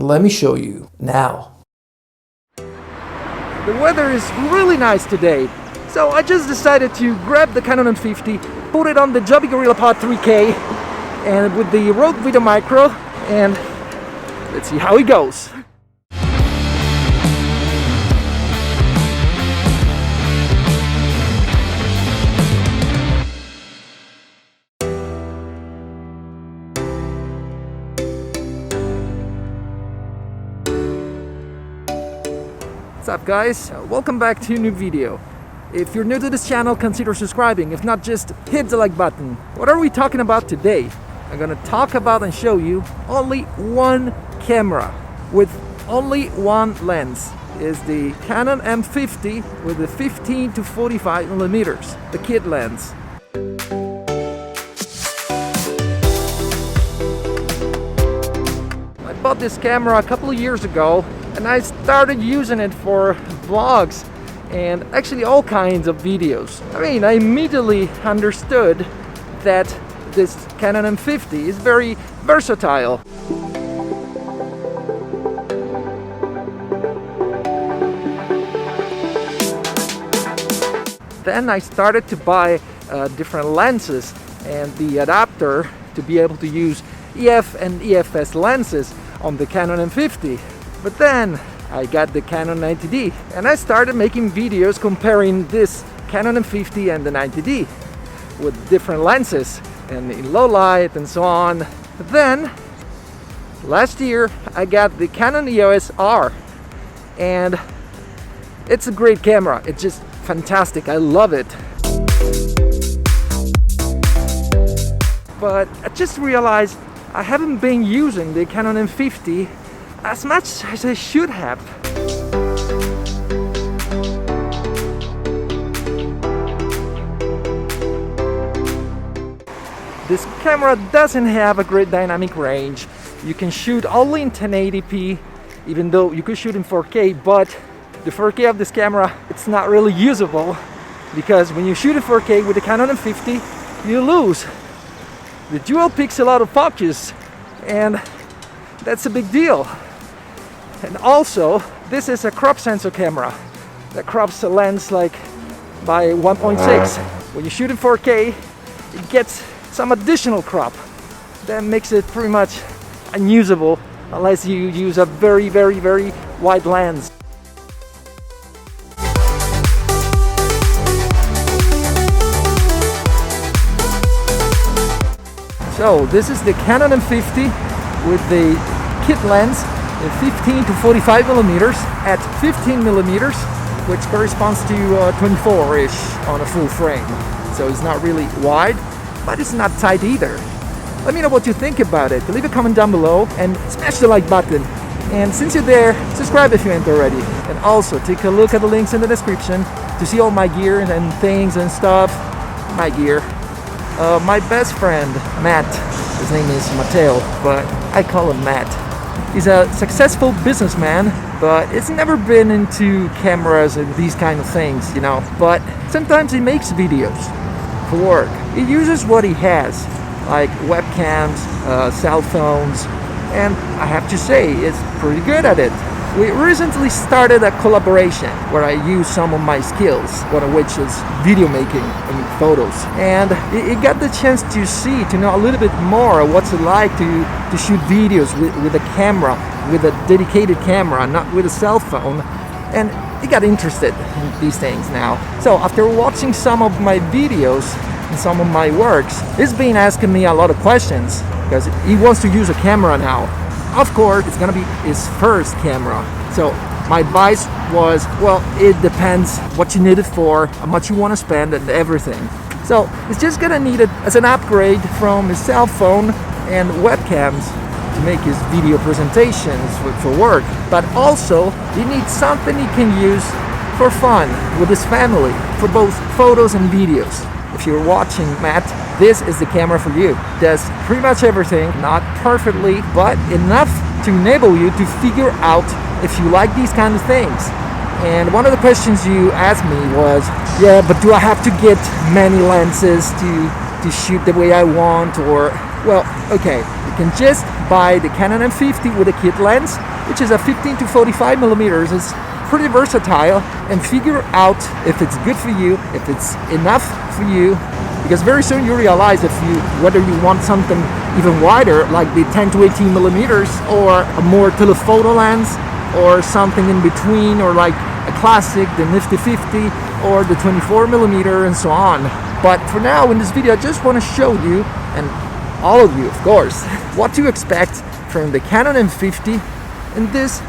Let me show you now. The weather is really nice today, so I just decided to grab the Canon M50, put it on the Joby Gorilla Pod 3K and with the Rode Video Micro, and let's see how it goes. What's up guys, welcome back to a new video. If you're new to this channel, consider subscribing. If not, just hit the like button. What are we talking about today? I'm gonna talk about and show you only one camera with only one lens. Is the Canon M50 with the 15 to 45 millimeters, the kit lens. I bought this camera a couple of years ago and I started using it for vlogs and actually all kinds of videos. I mean, I immediately understood that this Canon M50 is very versatile. Then I started to buy different lenses and the adapter to be able to use EF and EFS lenses on the Canon M50. But then I got the Canon 90D and I started making videos comparing this Canon M50 and the 90D with different lenses and in low light and so on. But then last year I got the Canon EOS R and it's a great camera. It's just fantastic. I love it. But I just realized I haven't been using the Canon M50 as much as I should have. This camera doesn't have a great dynamic range. You can shoot only in 1080p, even though you could shoot in 4K, but the 4K of this camera, it's not really usable because when you shoot in 4K with the Canon M50, you lose the dual pixel autofocus, and that's a big deal. And also, this is a crop sensor camera that crops a lens like by 1.6. When you shoot in 4K, it gets some additional crop. That makes it pretty much unusable unless you use a very wide lens. So this is the Canon M50 with the kit lens. 15 to 45 millimeters at 15 millimeters, which corresponds to 24-ish on a full frame. So it's not really wide, but it's not tight either. Let me know what you think about it. Leave a comment down below and smash the like button. And since you're there, subscribe if you ain't already. And also take a look at the links in the description to see all my gear and things and stuff. My gear. My best friend, Matt, his name is Mateo, but I call him Matt. He's a successful businessman, but he's never been into cameras and these kind of things, you know. But sometimes he makes videos for work. He uses what he has, like webcams, cell phones, and I have to say, he's pretty good at it. We recently started a collaboration where I use some of my skills, one of which is video making and photos. And it got the chance to know a little bit more what's it like to shoot videos with a camera, with a dedicated camera, not with a cell phone. And he got interested in these things now. So after watching some of my videos and some of my works, he's been asking me a lot of questions because he wants to use a camera now. Of course, it's gonna be his first camera. So my advice was, well, it depends what you need it for, how much you want to spend, and everything. So it's just gonna need it as an upgrade from his cell phone and webcams to make his video presentations for work. But also, he needs something he can use for fun with his family, for both photos and videos. If you're watching, Matt, this is the camera for you. It does pretty much everything, not perfectly, but enough to enable you to figure out if you like these kind of things. And one of the questions you asked me was, yeah, but do I have to get many lenses to shoot the way I want? Or, well, okay, you can just buy the Canon M50 with a kit lens which is a 15 to 45 millimeters. It's pretty versatile, and figure out if it's good for you, if it's enough for you, because very soon you realize whether you want something even wider, like the 10 to 18 millimeters, or a more telephoto lens, or something in between, or like a classic, the Nifty 50, or the 24 millimeter, and so on. But for now, in this video, I just want to show you, and all of you, of course, what to expect from the Canon M50 in this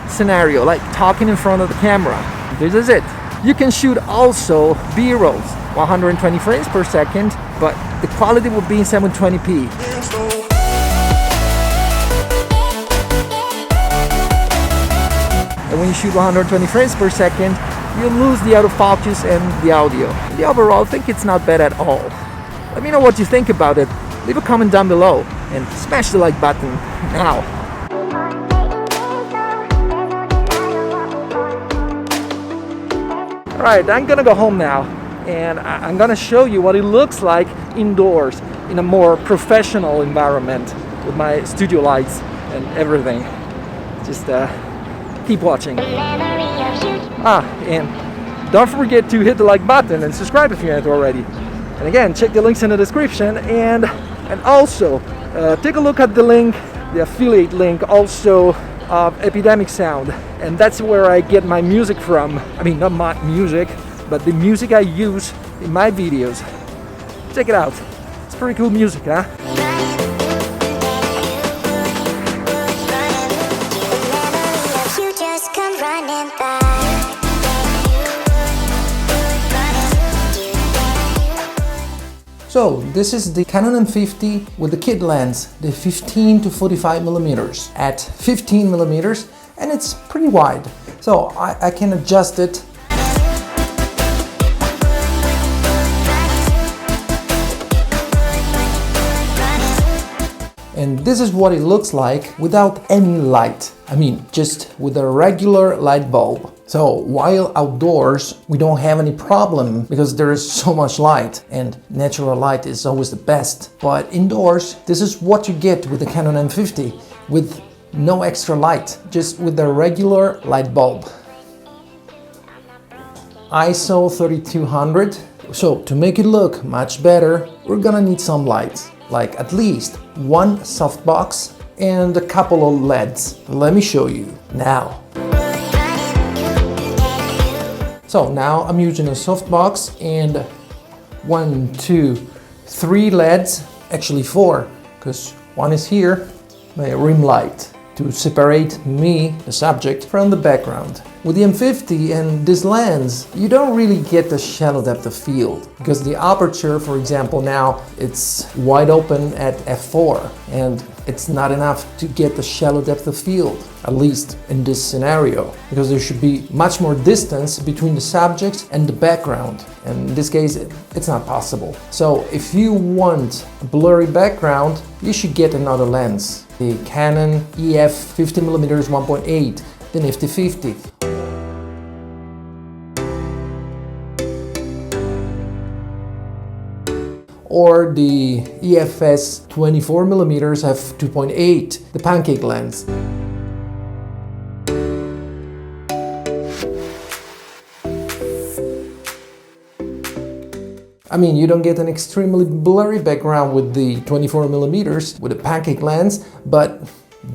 scenario, like talking in front of the camera. This is it. You can shoot also B-rolls, 120 frames per second, but the quality will be in 720p. And when you shoot 120 frames per second, you lose the autofocus and the audio. The overall, I think it's not bad at all. Let me know what you think about it. Leave a comment down below and smash the like button now. Alright, I'm gonna go home now, and I'm gonna show you what it looks like indoors in a more professional environment with my studio lights and everything. Just keep watching. And don't forget to hit the like button and subscribe if you haven't already. And again, check the links in the description, and also take a look at the link, the affiliate link also of Epidemic Sound, and that's where I get my music from. I mean, not my music, but the music I use in my videos. Check it out. It's pretty cool music, huh? So this is the Canon M50 with the kit lens, the 15 to 45 millimeters at 15 millimeters, and it's pretty wide. So I can adjust it. And this is what it looks like without any light. I mean, just with a regular light bulb. So while outdoors, we don't have any problem because there is so much light, and natural light is always the best. But indoors, this is what you get with the Canon M50 with no extra light, just with a regular light bulb. ISO 3200. So to make it look much better, we're gonna need some lights, like at least one softbox and a couple of LEDs. Let me show you now. So now I'm using a softbox and 1, 2, 3 LEDs, actually 4, because one is here, my rim light, to separate me, the subject, from the background. With the M50 and this lens, you don't really get the shallow depth of field, because the aperture, for example, now it's wide open at f4, and it's not enough to get the shallow depth of field, at least in this scenario, because there should be much more distance between the subject and the background, and in this case it's not possible. So if you want a blurry background, you should get another lens, the Canon EF 50mm 1.8, the Nifty 50. Or the EFS 24mm f2.8, the pancake lens. I mean, you don't get an extremely blurry background with the 24mm with a pancake lens, but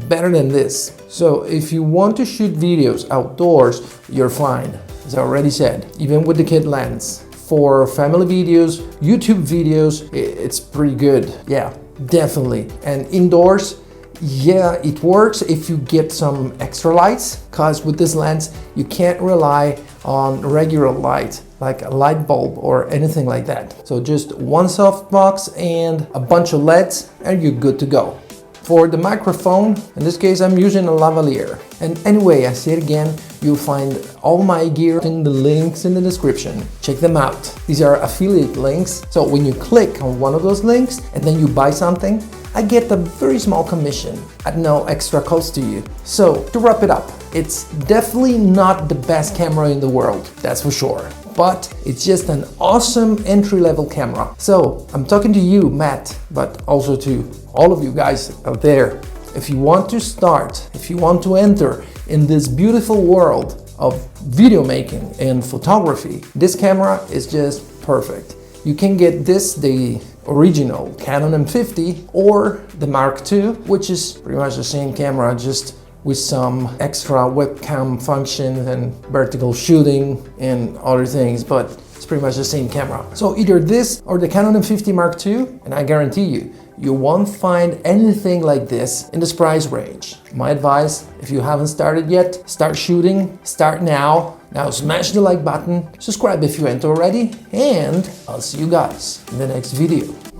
better than this. So if you want to shoot videos outdoors, you're fine, as I already said, even with the kit lens. For family videos, YouTube videos, it's pretty good. Yeah, definitely. And indoors, yeah, it works if you get some extra lights, because with this lens, you can't rely on regular light, like a light bulb or anything like that. So just one softbox and a bunch of LEDs and you're good to go. For the microphone, in this case I'm using a lavalier. And anyway, I say it again, you'll find all my gear in the links in the description. Check them out. These are affiliate links, so when you click on one of those links and then you buy something, I get a very small commission at no extra cost to you. So to wrap it up, it's definitely not the best camera in the world, that's for sure. But it's just an awesome entry-level camera. So I'm talking to you, Matt, but also to all of you guys out there. if you want to start, if you want to enter in this beautiful world of video making and photography, this camera is just perfect. You can get this, the original Canon M50 or the Mark II, which is pretty much the same camera, just with some extra webcam function and vertical shooting and other things, but it's pretty much the same camera. So either this or the Canon M50 Mark II, and I guarantee you, you won't find anything like this in this price range. My advice, if you haven't started yet, start shooting, start now. Now smash the like button, subscribe if you ain't already, and I'll see you guys in the next video.